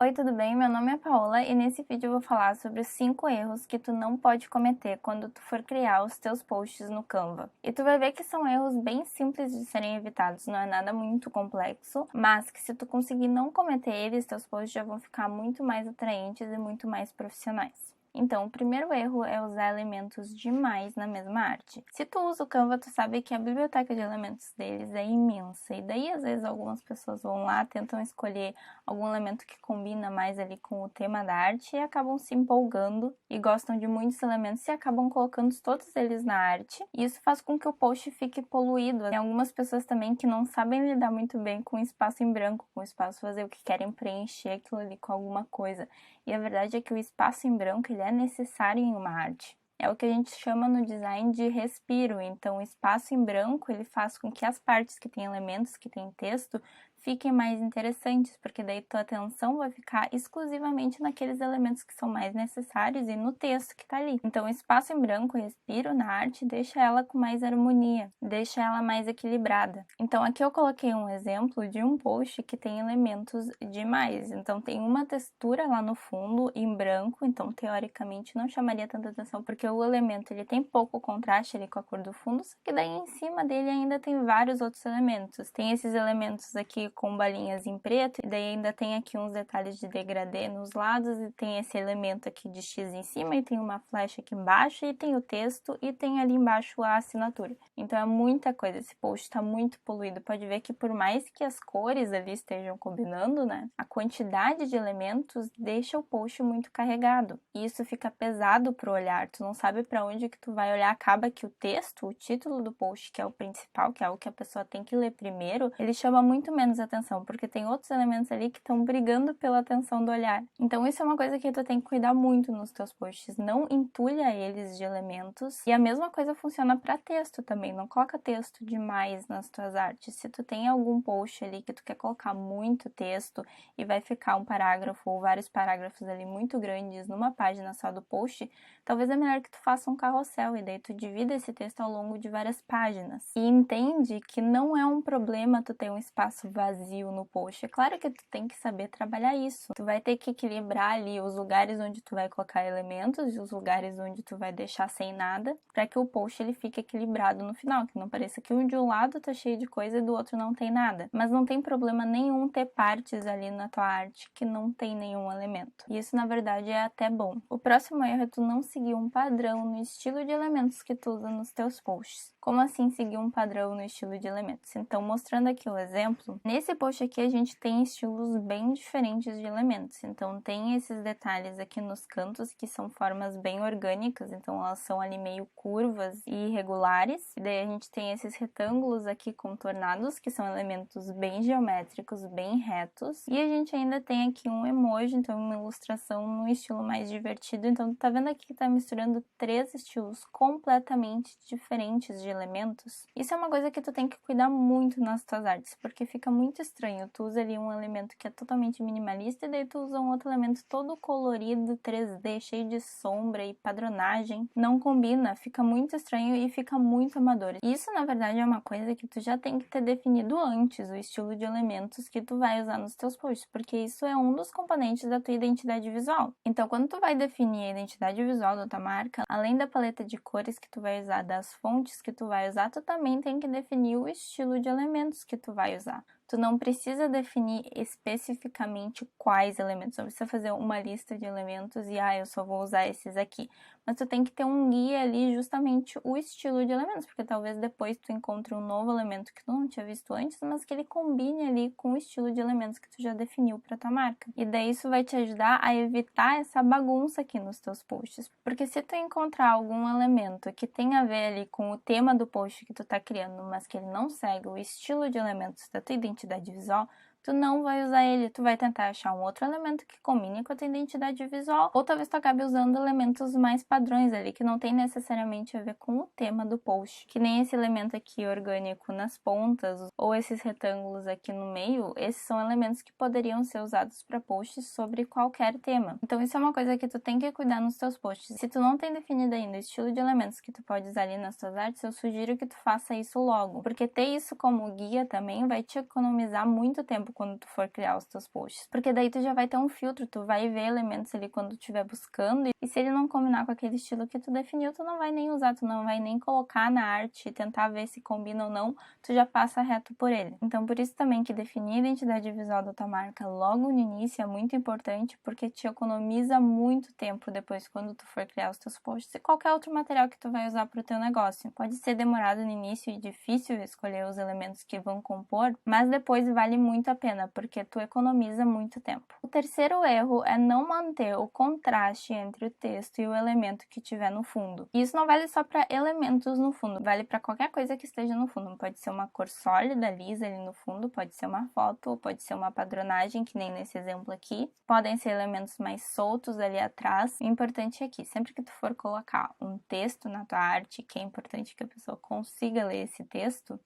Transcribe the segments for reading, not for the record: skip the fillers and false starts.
Oi, tudo bem? Meu nome é Paola e nesse vídeo eu vou falar sobre os 5 erros que tu não pode cometer quando tu for criar os teus posts no Canva. E tu vai ver que são erros bem simples de serem evitados, não é nada muito complexo, mas que se tu conseguir não cometer eles, teus posts já vão ficar muito mais atraentes e muito mais profissionais. Então, o primeiro erro é usar elementos demais na mesma arte. Se tu usa o Canva, tu sabe que a biblioteca de elementos deles é imensa, e daí às vezes algumas pessoas vão lá, tentam escolher algum elemento que combina mais ali com o tema da arte e acabam se empolgando e gostam de muitos elementos e acabam colocando todos eles na arte. E isso faz com que o post fique poluído. Tem algumas pessoas também que não sabem lidar muito bem com o espaço em branco, com o espaço vazio, que querem preencher aquilo ali com alguma coisa. E a verdade é que o espaço em branco ele é necessário em uma arte. É o que a gente chama no design de respiro. Então, o espaço em branco ele faz com que as partes que têm elementos, que têm texto, fiquem mais interessantes, porque daí tua atenção vai ficar exclusivamente naqueles elementos que são mais necessários e no texto que tá ali. Então, o espaço em branco, respiro na arte, deixa ela com mais harmonia, deixa ela mais equilibrada. Então, aqui eu coloquei um exemplo de um post que tem elementos demais. Então, tem uma textura lá no fundo em branco, então teoricamente não chamaria tanta atenção, porque o elemento ele tem pouco contraste ali com a cor do fundo, só que daí em cima dele ainda tem vários outros elementos. Tem esses elementos aqui com balinhas em preto, e daí ainda tem aqui uns detalhes de degradê nos lados, e tem esse elemento aqui de X em cima, e tem uma flecha aqui embaixo, e tem o texto, e tem ali embaixo a assinatura. Então é muita coisa, esse post está muito poluído. Pode ver que por mais que as cores ali estejam combinando, né, a quantidade de elementos deixa o post muito carregado. E isso fica pesado pro olhar, tu não sabe para onde que tu vai olhar. Acaba que o texto, o título do post, que é o principal, que é o que a pessoa tem que ler primeiro, ele chama muito menos atenção, porque tem outros elementos ali que estão brigando pela atenção do olhar. Então isso é uma coisa que tu tem que cuidar muito nos teus posts, não entulha eles de elementos. E a mesma coisa funciona para texto também, não coloca texto demais nas tuas artes. Se tu tem algum post ali que tu quer colocar muito texto e vai ficar um parágrafo ou vários parágrafos ali muito grandes numa página só do post, talvez é melhor que tu faça um carrossel e daí tu divida esse texto ao longo de várias páginas. E entende que não é um problema tu ter um espaço vazio no post. É claro que tu tem que saber trabalhar isso. Tu vai ter que equilibrar ali os lugares onde tu vai colocar elementos e os lugares onde tu vai deixar sem nada, para que o post ele fique equilibrado no final, que não pareça que um de um lado tá cheio de coisa e do outro não tem nada. Mas não tem problema nenhum ter partes ali na tua arte que não tem nenhum elemento. E isso na verdade é até bom. O próximo erro é tu não seguir um padrão no estilo de elementos que tu usa nos teus posts. Como assim seguir um padrão no estilo de elementos? Então, mostrando aqui o exemplo, nesse post aqui a gente tem estilos bem diferentes de elementos. Então, tem esses detalhes aqui nos cantos que são formas bem orgânicas, então elas são ali meio curvas e irregulares. E daí a gente tem esses retângulos aqui contornados, que são elementos bem geométricos, bem retos. E a gente ainda tem aqui um emoji, então uma ilustração no estilo mais divertido. Então, tá vendo aqui que tá misturando 3 estilos completamente diferentes de elementos. Isso é uma coisa que tu tem que cuidar muito nas tuas artes, porque fica muito estranho. Tu usa ali um elemento que é totalmente minimalista e daí tu usa um outro elemento todo colorido, 3D, cheio de sombra e padronagem. Não combina, fica muito estranho e fica muito amador. Isso, na verdade, é uma coisa que tu já tem que ter definido antes, o estilo de elementos que tu vai usar nos teus posts, porque isso é um dos componentes da tua identidade visual. Então, quando tu vai definir a identidade visual da tua marca, além da paleta de cores que tu vai usar, das fontes que tu vai usar, tu também tem que definir o estilo de elementos que tu vai usar. Tu não precisa definir especificamente quais elementos, não precisa fazer uma lista de elementos e eu só vou usar esses aqui. Mas tu tem que ter um guia ali, justamente o estilo de elementos, porque talvez depois tu encontre um novo elemento que tu não tinha visto antes, mas que ele combine ali com o estilo de elementos que tu já definiu para tua marca. E daí isso vai te ajudar a evitar essa bagunça aqui nos teus posts, porque se tu encontrar algum elemento que tem a ver ali com o tema do post que tu tá criando, mas que ele não segue o estilo de elementos da tua identidade visual, tu não vai usar ele, tu vai tentar achar um outro elemento que combine com a tua identidade visual, ou talvez tu acabe usando elementos mais padrões ali, que não tem necessariamente a ver com o tema do post, que nem esse elemento aqui orgânico nas pontas, ou esses retângulos aqui no meio, esses são elementos que poderiam ser usados para posts sobre qualquer tema. Então isso é uma coisa que tu tem que cuidar nos teus posts. Se tu não tem definido ainda o estilo de elementos que tu pode usar ali nas tuas artes, eu sugiro que tu faça isso logo, porque ter isso como guia também vai te economizar muito tempo quando tu for criar os teus posts. Porque daí tu já vai ter um filtro, tu vai ver elementos ali quando tu estiver buscando, e se ele não combinar com aquele estilo que tu definiu, tu não vai nem usar, tu não vai nem colocar na arte, tentar ver se combina ou não, tu já passa reto por ele. Então por isso também que definir a identidade visual da tua marca logo no início é muito importante, porque te economiza muito tempo depois quando tu for criar os teus posts e qualquer outro material que tu vai usar para o teu negócio. Pode ser demorado no início e difícil escolher os elementos que vão compor, mas depois vale muito a pena, porque tu economiza muito tempo. O terceiro erro é não manter o contraste entre o texto e o elemento que tiver no fundo. E isso não vale só para elementos no fundo, vale para qualquer coisa que esteja no fundo. Pode ser uma cor sólida, lisa ali no fundo, pode ser uma foto, pode ser uma padronagem, que nem nesse exemplo aqui. Podem ser elementos mais soltos ali atrás. O importante é que sempre que tu for colocar um texto na tua arte, que é importante que a pessoa consiga ler esse texto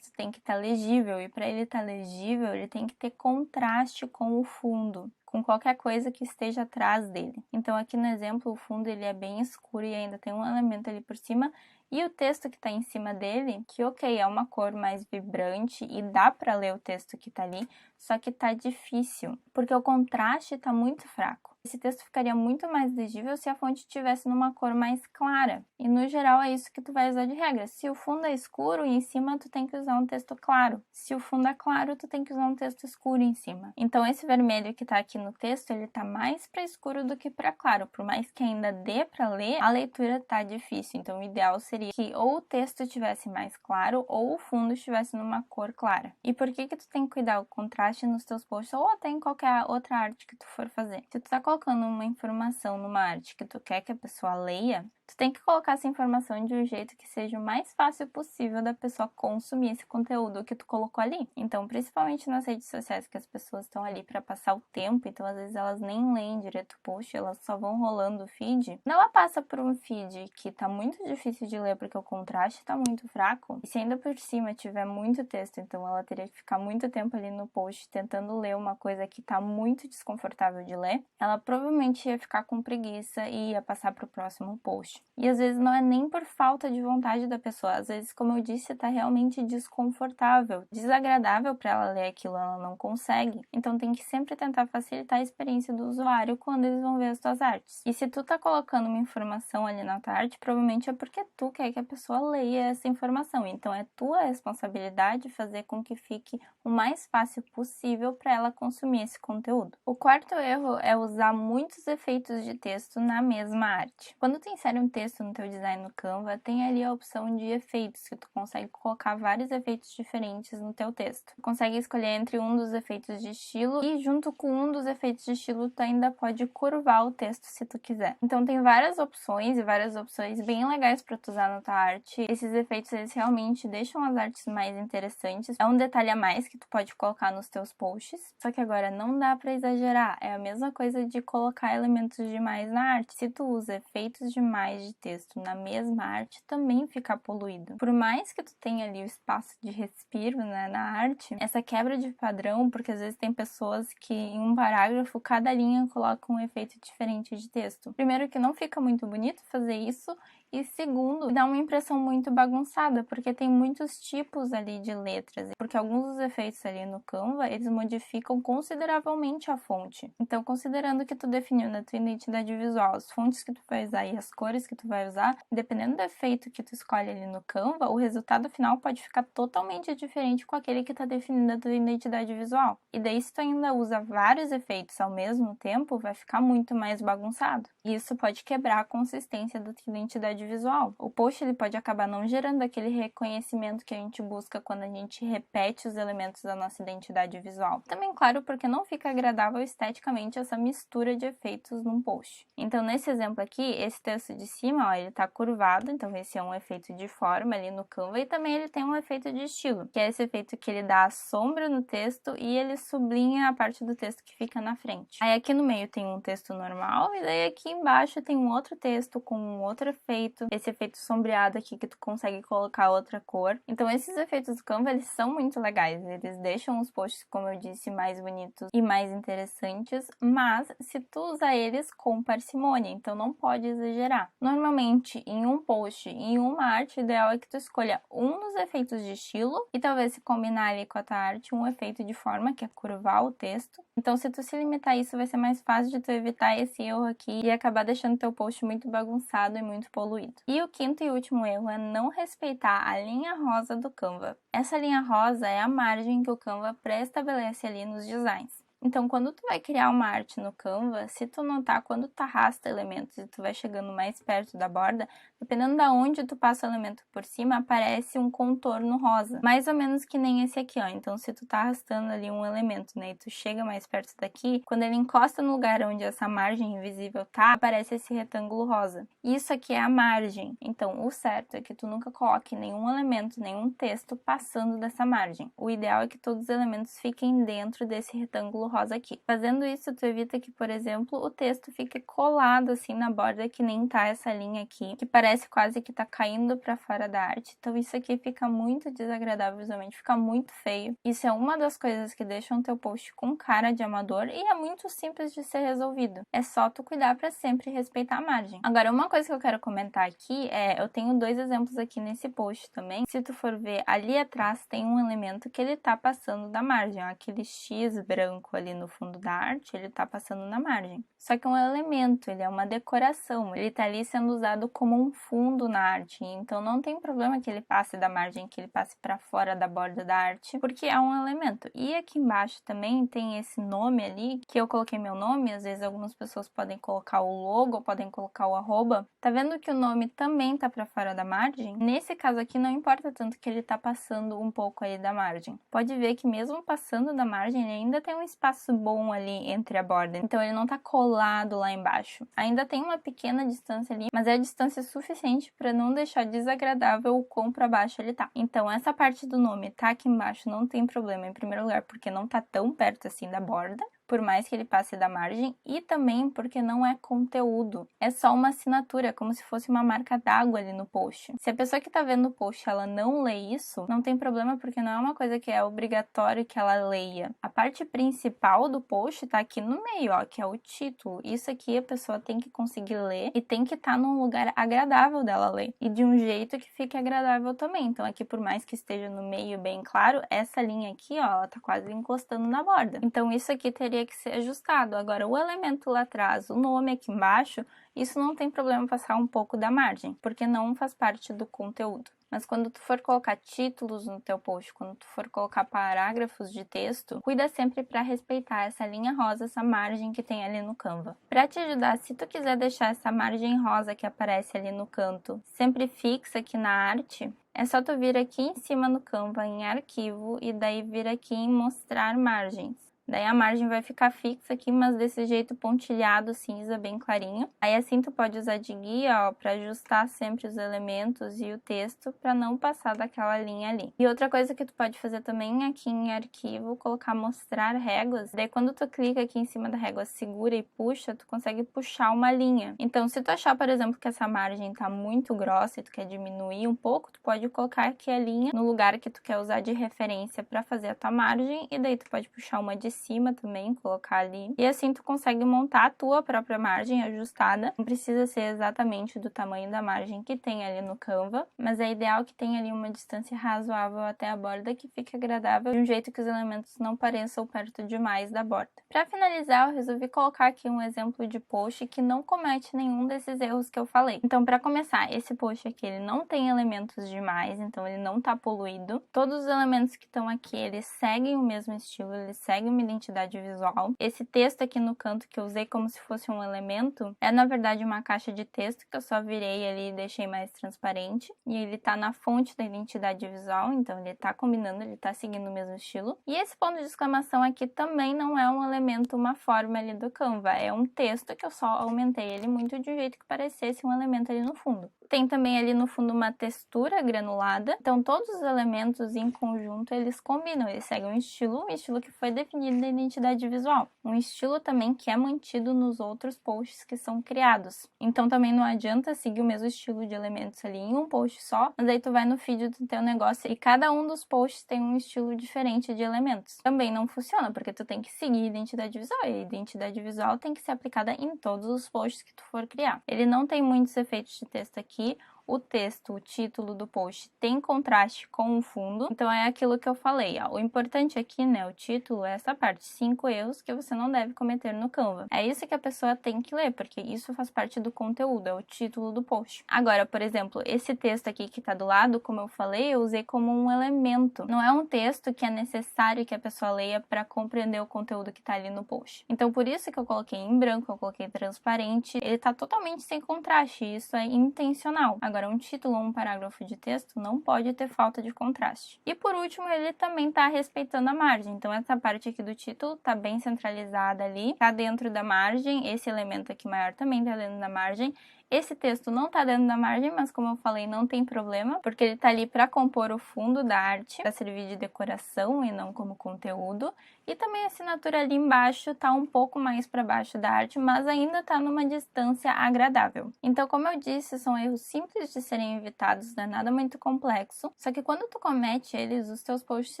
tem que estar legível, e para ele estar legível, ele tem que ter contraste com o fundo, com qualquer coisa que esteja atrás dele. Então aqui no exemplo, o fundo ele é bem escuro e ainda tem um elemento ali por cima, e o texto que está em cima dele, que ok, é uma cor mais vibrante e dá para ler o texto que está ali, só que tá difícil, porque o contraste está muito fraco. Esse texto ficaria muito mais legível se a fonte estivesse numa cor mais clara. E no geral é isso que tu vai usar de regra. Se o fundo é escuro e em cima tu tem que usar um texto claro. Se o fundo é claro, tu tem que usar um texto escuro em cima. Então esse vermelho que tá aqui no texto, ele tá mais para escuro do que para claro. Por mais que ainda dê para ler, a leitura tá difícil. Então o ideal seria que ou o texto estivesse mais claro ou o fundo estivesse numa cor clara. E por que tu tem que cuidar do contraste nos teus posts ou até em qualquer outra arte que tu for fazer? Se tu tá colocando uma informação numa arte que tu quer que a pessoa leia, tu tem que colocar essa informação de um jeito que seja o mais fácil possível da pessoa consumir esse conteúdo que tu colocou ali. Então, principalmente nas redes sociais, que as pessoas estão ali para passar o tempo, então às vezes elas nem leem direito o post, elas só vão rolando o feed. Quando ela passa por um feed que tá muito difícil de ler porque o contraste tá muito fraco, e se ainda por cima tiver muito texto, então ela teria que ficar muito tempo ali no post tentando ler uma coisa que tá muito desconfortável de ler, ela provavelmente ia ficar com preguiça e ia passar pro próximo post. E às vezes não é nem por falta de vontade da pessoa, às vezes, como eu disse, tá realmente desconfortável, desagradável para ela ler aquilo, ela não consegue. Então tem que sempre tentar facilitar a experiência do usuário quando eles vão ver as tuas artes. E se tu tá colocando uma informação ali na tua arte, provavelmente é porque tu quer que a pessoa leia essa informação. Então é tua responsabilidade fazer com que fique o mais fácil possível para ela consumir esse conteúdo. O quarto erro é usar muitos efeitos de texto na mesma arte. Quando tu insere um texto no teu design no Canva, tem ali a opção de efeitos, que tu consegue colocar vários efeitos diferentes no teu texto. Tu consegue escolher entre um dos efeitos de estilo e junto com um dos efeitos de estilo tu ainda pode curvar o texto se tu quiser. Então tem várias opções e várias opções bem legais para tu usar na tua arte. Esses efeitos eles realmente deixam as artes mais interessantes. É um detalhe a mais que tu pode colocar nos teus posts, só que agora não dá para exagerar. É a mesma coisa de colocar elementos demais na arte. Se tu usa efeitos demais de texto na mesma arte, também fica poluído. Por mais que tu tenha ali o espaço de respiro, né, na arte, essa quebra de padrão, porque às vezes tem pessoas que em um parágrafo, cada linha coloca um efeito diferente de texto. Primeiro que não fica muito bonito fazer isso, e segundo, dá uma impressão muito bagunçada, porque tem muitos tipos ali de letras, porque alguns dos efeitos ali no Canva, eles modificam consideravelmente a fonte. Então, considerando que tu definiu na tua identidade visual as fontes que tu vai usar e as cores que tu vai usar, dependendo do efeito que tu escolhe ali no Canva, o resultado final pode ficar totalmente diferente com aquele que tá definido na tua identidade visual. E daí, se tu ainda usa vários efeitos ao mesmo tempo, vai ficar muito mais bagunçado. E isso pode quebrar a consistência da tua identidade visual. O post ele pode acabar não gerando aquele reconhecimento que a gente busca quando a gente repete os elementos da nossa identidade visual. Também, claro, porque não fica agradável esteticamente essa mistura de efeitos num post. Então, nesse exemplo aqui, esse texto de cima, ó, ele tá curvado, então esse é um efeito de forma ali no Canva, e também ele tem um efeito de estilo, que é esse efeito que ele dá a sombra no texto e ele sublinha a parte do texto que fica na frente. Aí aqui no meio tem um texto normal, e daí aqui embaixo tem um outro texto com um outro efeito, esse efeito sombreado aqui que tu consegue colocar outra cor. Então esses efeitos do Canva, eles são muito legais, eles deixam os posts, como eu disse, mais bonitos e mais interessantes, mas se tu usar eles com parcimônia, então não pode exagerar. Normalmente, em um post, em uma arte, o ideal é que tu escolha um dos efeitos de estilo e talvez se combinar ali com a tua arte um efeito de forma, que é curvar o texto. Então, se tu se limitar a isso, vai ser mais fácil de tu evitar esse erro aqui e acabar deixando teu post muito bagunçado e muito poluído. E o quinto e último erro é não respeitar a linha rosa do Canva. Essa linha rosa é a margem que o Canva pré-estabelece ali nos designs. Então, quando tu vai criar uma arte no Canva, se tu notar, quando tu arrasta elementos e tu vai chegando mais perto da borda, dependendo da onde tu passa o elemento por cima, aparece um contorno rosa, mais ou menos que nem esse aqui, ó. Então, se tu tá arrastando ali um elemento, né, e tu chega mais perto daqui, quando ele encosta no lugar onde essa margem invisível tá, aparece esse retângulo rosa. Isso aqui é a margem. Então, o certo é que tu nunca coloque nenhum elemento, nenhum texto passando dessa margem. O ideal é que todos os elementos fiquem dentro desse retângulo rosa aqui. Fazendo isso, tu evita que, por exemplo, o texto fique colado assim na borda, que nem tá essa linha aqui, que parece quase que tá caindo para fora da arte. Então isso aqui fica muito desagradável visualmente, fica muito feio. Isso é uma das coisas que deixam teu post com cara de amador e é muito simples de ser resolvido. É só tu cuidar para sempre respeitar a margem. Agora, uma coisa que eu quero comentar aqui é, eu tenho dois exemplos aqui nesse post também. Se tu for ver, ali atrás tem um elemento que ele tá passando da margem, ó, aquele X branco ali no fundo da arte, ele tá passando na margem. Só que é um elemento, ele é uma decoração, ele tá ali sendo usado como um fundo na arte, então não tem problema que ele passe da margem, que ele passe para fora da borda da arte, porque é um elemento. E aqui embaixo também tem esse nome ali, que eu coloquei meu nome, às vezes algumas pessoas podem colocar o logo, podem colocar o arroba. Tá vendo que o nome também tá para fora da margem? Nesse caso aqui não importa tanto que ele tá passando um pouco aí da margem. Pode ver que mesmo passando da margem, ele ainda tem um espaço bom ali entre a borda, então ele não tá colado lá embaixo. Ainda tem uma pequena distância ali, mas é a distância suficiente para não deixar desagradável o quão para baixo ele tá. Então essa parte do nome tá aqui embaixo, não tem problema, em primeiro lugar porque não tá tão perto assim da borda, por mais que ele passe da margem, e também porque não é conteúdo, é só uma assinatura, como se fosse uma marca d'água ali no post. Se a pessoa que tá vendo o post, ela não lê isso, não tem problema, porque não é uma coisa que é obrigatório que ela leia. A parte principal do post tá aqui no meio, ó, que é o título. Isso aqui a pessoa tem que conseguir ler e tem que estar num lugar agradável dela ler, e de um jeito que fique agradável também. Então aqui, por mais que esteja no meio bem claro, essa linha aqui, ó, ela tá quase encostando na borda. Então isso aqui teria que ser ajustado. Agora, o elemento lá atrás, o nome aqui embaixo, isso não tem problema passar um pouco da margem, porque não faz parte do conteúdo. Mas quando tu for colocar títulos no teu post, quando tu for colocar parágrafos de texto, cuida sempre para respeitar essa linha rosa, essa margem que tem ali no Canva. Para te ajudar, se tu quiser deixar essa margem rosa que aparece ali no canto sempre fixa aqui na arte, é só tu vir aqui em cima no Canva em arquivo e daí vir aqui em mostrar margens. Daí a margem vai ficar fixa aqui, mas desse jeito pontilhado, cinza, bem clarinho. Aí assim tu pode usar de guia, ó, para ajustar sempre os elementos e o texto para não passar daquela linha ali. E outra coisa que tu pode fazer também aqui em arquivo, colocar mostrar réguas. Daí quando tu clica aqui em cima da régua, segura e puxa, tu consegue puxar uma linha. Então se tu achar, por exemplo, que essa margem tá muito grossa e tu quer diminuir um pouco, tu pode colocar aqui a linha no lugar que tu quer usar de referência para fazer a tua margem, e daí tu pode puxar uma de cima também, colocar ali, e assim tu consegue montar a tua própria margem ajustada. Não precisa ser exatamente do tamanho da margem que tem ali no Canva, mas é ideal que tenha ali uma distância razoável até a borda, que fique agradável, de um jeito que os elementos não pareçam perto demais da borda. Para finalizar, eu resolvi colocar aqui um exemplo de post que não comete nenhum desses erros que eu falei. Então, para começar, esse post aqui, ele não tem elementos demais, então ele não tá poluído. Todos os elementos que estão aqui, eles seguem o mesmo estilo, eles seguem uma identidade visual. Esse texto aqui no canto que eu usei como se fosse um elemento, é na verdade uma caixa de texto que eu só virei ali e deixei mais transparente. E ele tá na fonte da identidade visual, então ele tá combinando, ele tá seguindo o mesmo estilo. E esse ponto de exclamação aqui também não é um elemento, uma forma ali do Canva, é um texto que eu só aumentei ele muito de um jeito que parecesse um elemento ali no fundo. Tem também ali no fundo uma textura granulada. Então todos os elementos em conjunto, eles combinam, eles seguem um estilo que foi definido na identidade visual. Um estilo também que é mantido nos outros posts que são criados. Então também não adianta seguir o mesmo estilo de elementos ali em um post só, mas aí tu vai no feed do teu negócio e cada um dos posts tem um estilo diferente de elementos. Também não funciona, porque tu tem que seguir a identidade visual, e a identidade visual tem que ser aplicada em todos os posts que tu for criar. Ele não tem muitos efeitos de texto aqui. O texto, o título do post tem contraste com o fundo, então é aquilo que eu falei, ó. O importante aqui, né, o título é essa parte, 5 erros que você não deve cometer no Canva. É isso que a pessoa tem que ler, porque isso faz parte do conteúdo, é o título do post. Agora, por exemplo, esse texto aqui que tá do lado, como eu falei, eu usei como um elemento. Não é um texto que é necessário que a pessoa leia para compreender o conteúdo que tá ali no post. Então, por isso que eu coloquei em branco, eu coloquei transparente, ele tá totalmente sem contraste, isso é intencional. Agora, um título ou um parágrafo de texto não pode ter falta de contraste. E por último, ele também está respeitando a margem. Então, essa parte aqui do título está bem centralizada ali, está dentro da margem. Esse elemento aqui maior também está dentro da margem. Esse texto não está dentro da margem, mas como eu falei, não tem problema, porque ele está ali para compor o fundo da arte, para servir de decoração e não como conteúdo. E também a assinatura ali embaixo está um pouco mais para baixo da arte, mas ainda está numa distância agradável. Então, como eu disse, são erros simples de serem evitados, não é nada muito complexo, só que quando tu comete eles, os teus posts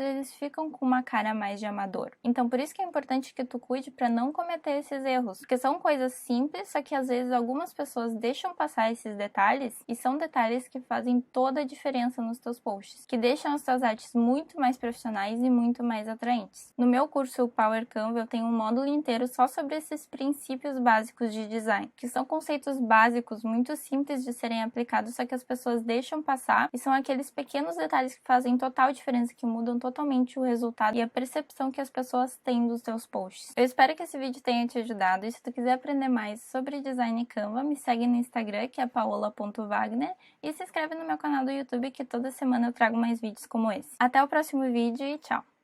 eles ficam com uma cara mais de amador. Então, por isso que é importante que tu cuide para não cometer esses erros, porque são coisas simples, só que às vezes algumas pessoas deixam passar esses detalhes, e são detalhes que fazem toda a diferença nos teus posts, que deixam as tuas artes muito mais profissionais e muito mais atraentes. No meu curso o Power Canva eu tenho um módulo inteiro só sobre esses princípios básicos de design, que são conceitos básicos muito simples de serem aplicados, só que as pessoas deixam passar, e são aqueles pequenos detalhes que fazem total diferença, que mudam totalmente o resultado e a percepção que as pessoas têm dos teus posts. Eu espero que esse vídeo tenha te ajudado, e se tu quiser aprender mais sobre design Canva, me segue no Instagram, que é paola.wagner, e se inscreve no meu canal do YouTube, que toda semana eu trago mais vídeos como esse. Até o próximo vídeo e tchau!